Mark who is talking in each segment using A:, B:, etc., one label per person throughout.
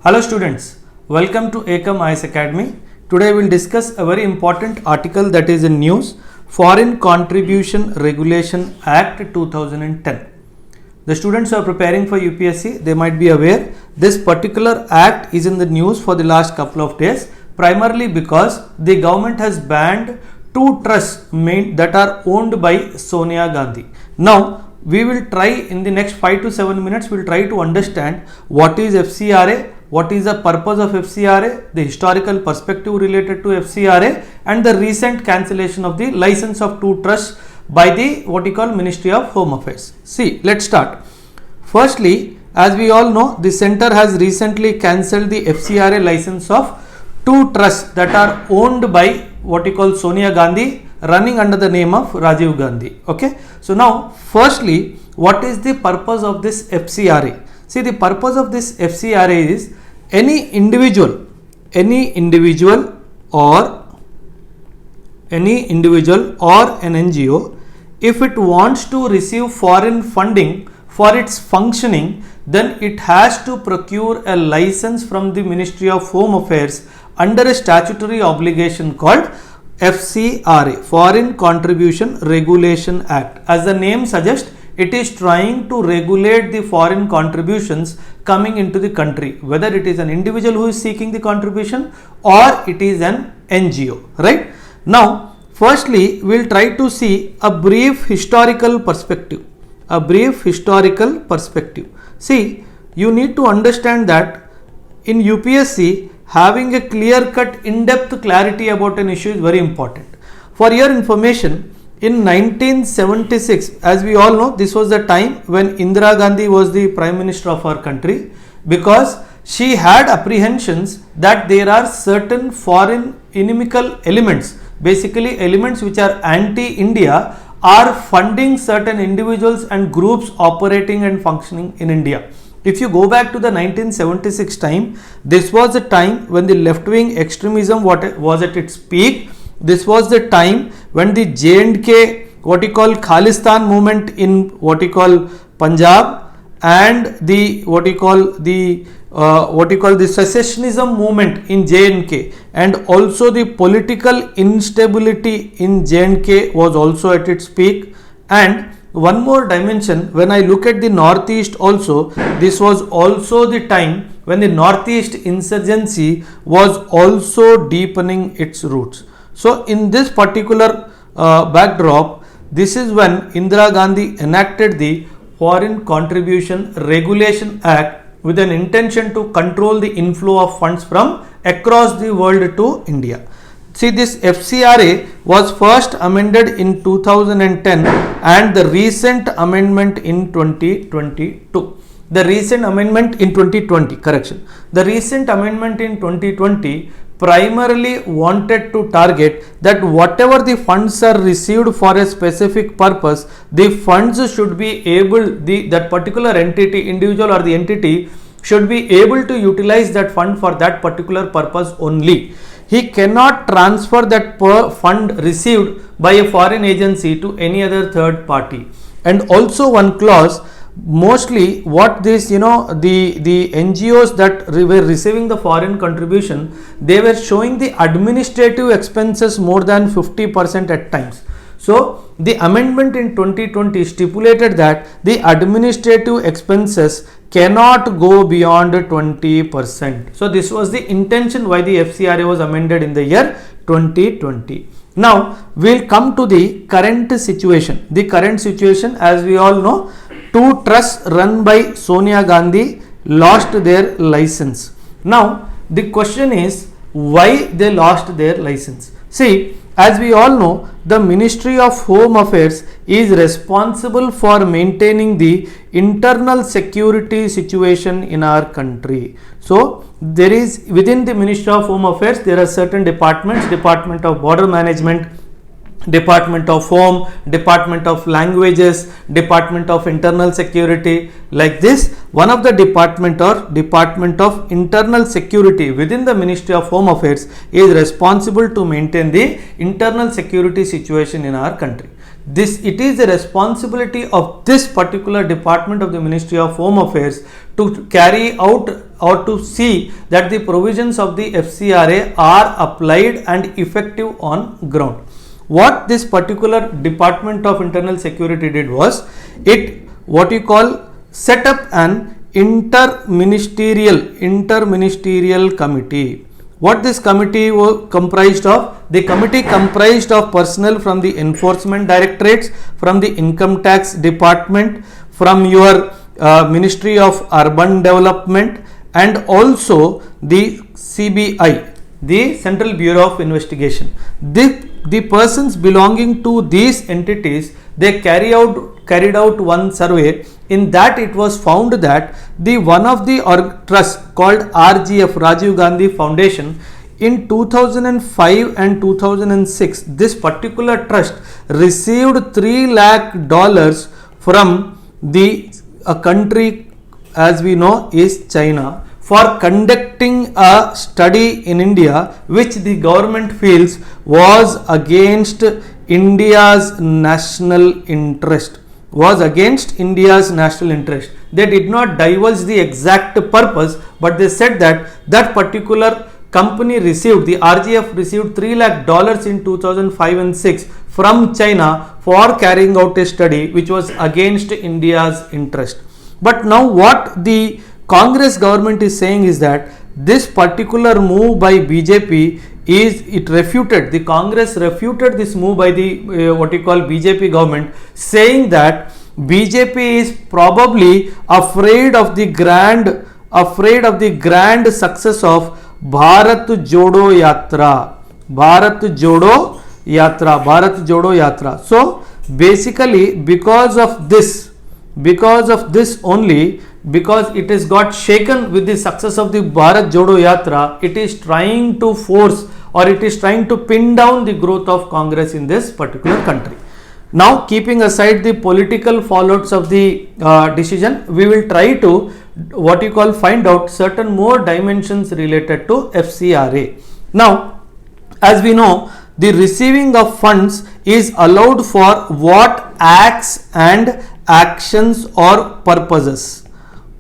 A: Hello students, welcome to Ekam IS Academy. Today we will discuss a very important article that is in news, Foreign Contribution Regulation Act 2010. The students who are preparing for UPSC, they might be aware this particular act is in the news for the last couple of days, primarily because the government has banned two trusts that are owned by Sonia Gandhi. Now we will try in the next 5 to 7 minutes, we will try to understand what is FCRA, what is the purpose of FCRA, the historical perspective related to FCRA, and the recent cancellation of the license of two trusts by the Ministry of Home Affairs. See, let's start. Firstly, as we all know, the center has recently cancelled the FCRA license of two trusts that are owned by Sonia Gandhi, running under the name of Rajiv Gandhi. Okay. So now, firstly, what is the purpose of this FCRA? See, the purpose of this FCRA is any individual or an NGO, if it wants to receive foreign funding for its functioning, then it has to procure a license from the Ministry of Home Affairs under a statutory obligation called FCRA, Foreign Contribution Regulation Act. As the name suggests, it is trying to regulate the foreign contributions coming into the country, whether it is an individual who is seeking the contribution or it is an NGO, right? Now, firstly, we will try to see a brief historical perspective. See, you need to understand that in UPSC, having a clear-cut, in-depth clarity about an issue is very important. For your information, in 1976, as we all know, this was the time when Indira Gandhi was the Prime Minister of our country, because she had apprehensions that there are certain foreign inimical elements, basically elements which are anti-India, are funding certain individuals and groups operating and functioning in India. If you go back to the 1976 time, this was the time when the left-wing extremism was at its peak. This was the time when the J&K, Khalistan movement in Punjab, and the secessionism movement in J&K, and also the political instability in J&K was also at its peak. And one more dimension, when I look at the Northeast also, this was also the time when the Northeast insurgency was also deepening its roots. So in this particular backdrop, this is when Indira Gandhi enacted the Foreign Contribution Regulation Act with an intention to control the inflow of funds from across the world to India. See, this FCRA was first amended in 2010 and the recent amendment in 2022. The recent amendment in 2020 primarily wanted to target that whatever the funds are received for a specific purpose, the funds should be able, that particular entity, individual or the entity should be able to utilize that fund for that particular purpose only. He cannot transfer that fund received by a foreign agency to any other third party. And also one clause, mostly what this, the NGOs that were receiving the foreign contribution, they were showing the administrative expenses more than 50% at times. So the amendment in 2020 stipulated that the administrative expenses cannot go beyond 20%. So this was the intention why the FCRA was amended in the year 2020. Now we will come to the current situation. The current situation, as we all know, two trusts run by Sonia Gandhi lost their license. Now the question is, why they lost their license? See, as we all know, the Ministry of Home Affairs is responsible for maintaining the internal security situation in our country. So there is, within the Ministry of Home Affairs, there are certain departments, Department of Border Management, Department of Home, Department of Languages, Department of Internal Security, like this. One of the Department of Internal Security within the Ministry of Home Affairs is responsible to maintain the internal security situation in our country. it is the responsibility of this particular department of the Ministry of Home Affairs to carry out or to see that the provisions of the FCRA are applied and effective on ground. What this particular Department of Internal Security did was, it what you call set up an interministerial committee. What this committee was comprised of? The committee comprised of personnel from the enforcement directorates, from the income tax department, from your Ministry of Urban Development, and also the CBI, the Central Bureau of Investigation. The persons belonging to these entities, they carried out one survey. In that, it was found that the one of the trust called RGF, Rajiv Gandhi Foundation, in 2005 and 2006, this particular trust received $3 lakh from a country, as we know, is China, for conducting a study in India which the government feels was against India's national interest. They did not divulge the exact purpose, but they said that particular company received, the RGF received $3 lakh in 2005 and 6 from China for carrying out a study which was against India's interest. But now what the Congress government is saying is that this particular move by BJP the Congress refuted this move by the BJP government, saying that BJP is probably afraid of the grand success of Bharat Jodo Yatra. So basically, because of this only, because it has got shaken with the success of the Bharat Jodo Yatra, it is trying to force, or it is trying to pin down the growth of Congress in this particular country. Now, keeping aside the political fallouts of the decision, we will try to find out certain more dimensions related to FCRA. Now, as we know, the receiving of funds is allowed for what acts and actions or purposes.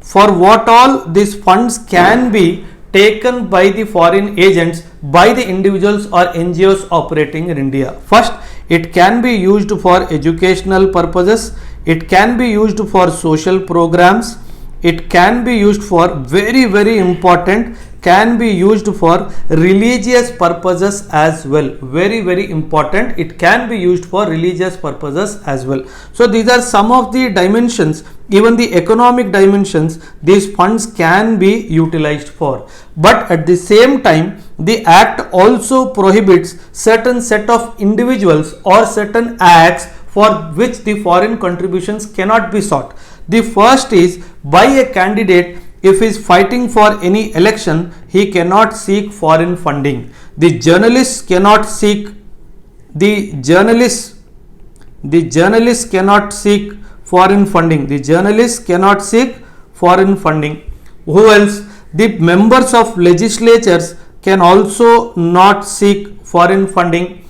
A: For what all these funds can be taken by the foreign agents, by the individuals or NGOs operating in India. First, it can be used for educational purposes, it can be used for social programs, it can be used for very important, can be used for religious purposes as well. Very important, it can be used for religious purposes as well. So these are some of the dimensions, even the economic dimensions, these funds can be utilized for. But at the same time, the act also prohibits certain set of individuals or certain acts for which the foreign contributions cannot be sought. The first is, by a candidate, if he is fighting for any election, he cannot seek foreign funding. The journalists cannot seek foreign funding. Who else? The members of legislatures can also not seek foreign funding.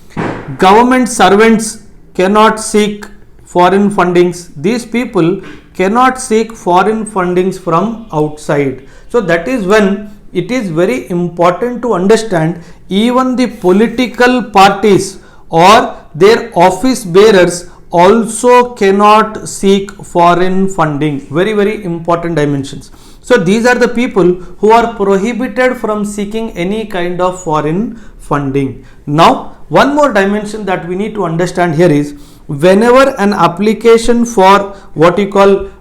A: Government servants cannot seek foreign fundings. These people cannot seek foreign fundings from outside. So that is when it is very important to understand, even the political parties or their office bearers also cannot seek foreign funding. Very important dimensions. So these are the people who are prohibited from seeking any kind of foreign funding. Now, one more dimension that we need to understand here is, whenever an application for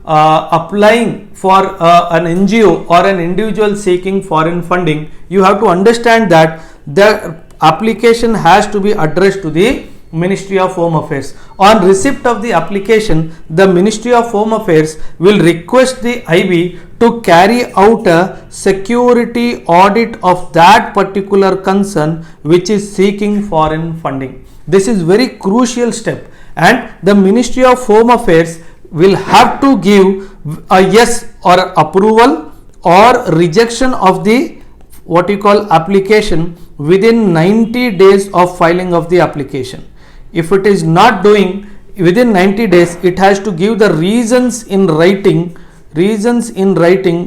A: applying for an NGO or an individual seeking foreign funding, you have to understand that the application has to be addressed to the Ministry of Home Affairs. On receipt of the application, the Ministry of Home Affairs will request the IB to carry out a security audit of that particular concern which is seeking foreign funding. This is very crucial step, and the Ministry of Home Affairs will have to give a yes or approval or rejection of the application within 90 days of filing of the application. If it is not doing, within 90 days it has to give the reasons in writing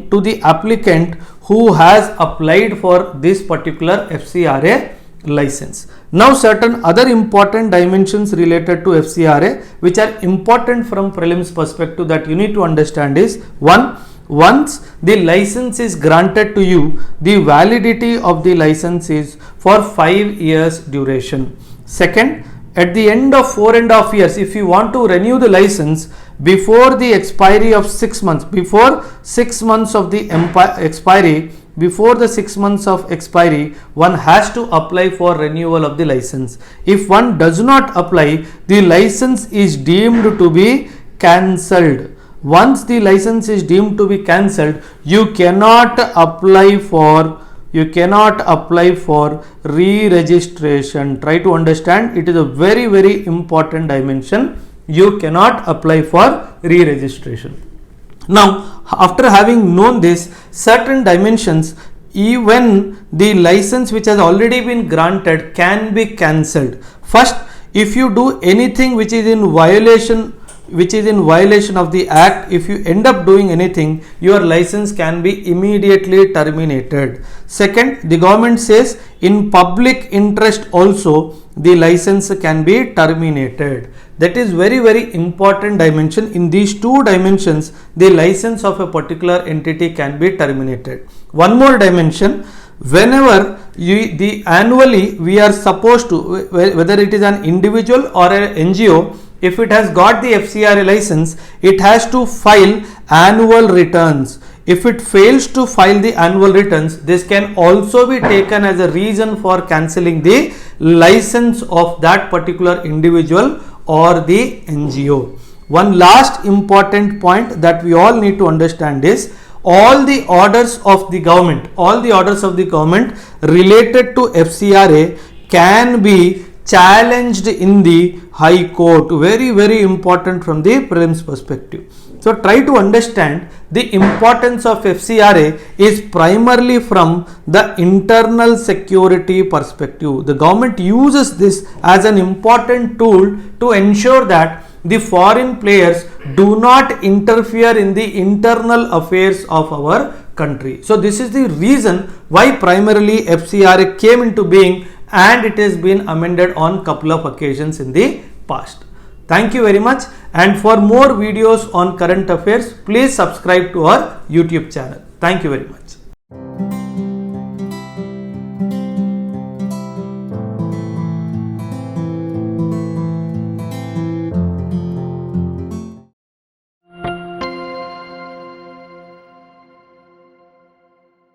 A: to the applicant who has applied for this particular FCRA license. Now certain other important dimensions related to FCRA which are important from prelims perspective that you need to understand is: one, once the license is granted to you, the validity of the license is for 5 years duration. Second, at the end of 4.5 years, if you want to renew the license before the expiry of 6 months, before 6 months of the expiry, one has to apply for renewal of the license. If one does not apply, the license is deemed to be cancelled. Once the license is deemed to be cancelled, you cannot apply for re-registration. Try to understand, it is a very, very important dimension. You cannot apply for re-registration. Now, after having known this, certain dimensions, even the license which has already been granted can be cancelled. First, if you do anything which is in violation of the act, if you end up doing anything, your license can be immediately terminated. Second, the government says in public interest also the license can be terminated. That is very, very important dimension. In these two dimensions, the license of a particular entity can be terminated. One more dimension, whenever annually we are supposed to, whether it is an individual or an NGO, if it has got the FCRA license, it has to file annual returns. If it fails to file the annual returns, this can also be taken as a reason for cancelling the license of that particular individual or the NGO. One last important point that we all need to understand is all the orders of the government related to FCRA can be challenged in the High Court. Very, very important from the prelims perspective. So try to understand the importance of FCRA is primarily from the internal security perspective. The government uses this as an important tool to ensure that the foreign players do not interfere in the internal affairs of our country. So this is the reason why primarily FCRA came into being, and it has been amended on couple of occasions in the past. Thank you very much, and for more videos on current affairs, please subscribe to our YouTube channel. Thank you very much.